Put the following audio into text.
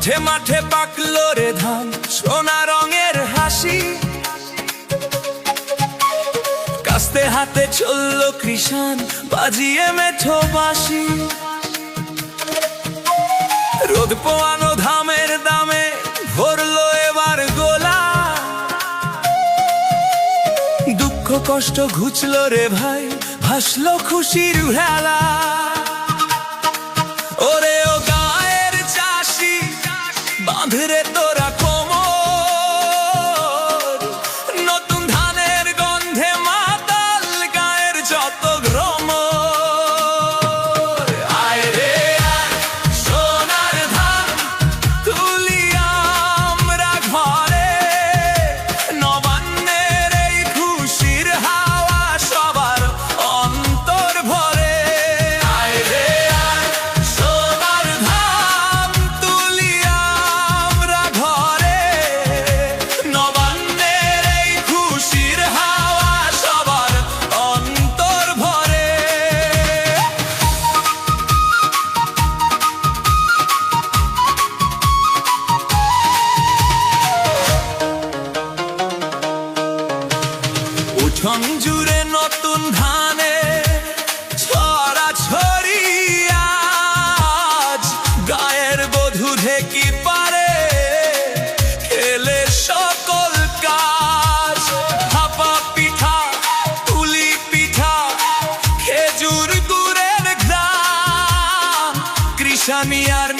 মাঠে মাঠে পাকলো রে ধান, সোনা রঙের হাসি, কাস্তে হাতে চললো কৃষাণ, বাজিয়ে মেঠো বাঁশি। রোদ পোয়ানো ধামের দামে ভরলো এবার গোলা, দুঃখ কষ্ট ঘুচলো রে ভাই, ভাসলো খুশির ভেলা। ওরে ও গায়ের চাষি, বাঁধরে তোরা কোমর, নতুন ধানের গন্ধে মাতাল গায়ের যত ভ্রমর। আয় রে আয়, সোনার ধান তুলি আমরা ঘরে, নবান্নের এই খুশির হাওয়া সবার অন্তর ভরে। আয় রে আয়, সোনার ধান তুলি আমরা ঘরে, নবান্নের এই খুশির হাওয়া সবার অন্তর ভরে। উঠোন জুড়ে নতুন ধানে ছড়া ছড়ি, আজ গায়ের বধূ ঢেকি পারে খেলে সকল কাজ। ভাপা পিঠা, পুলি পিঠা, খেজুর গুড়ের ঘ্রাণ, কৃষানি আর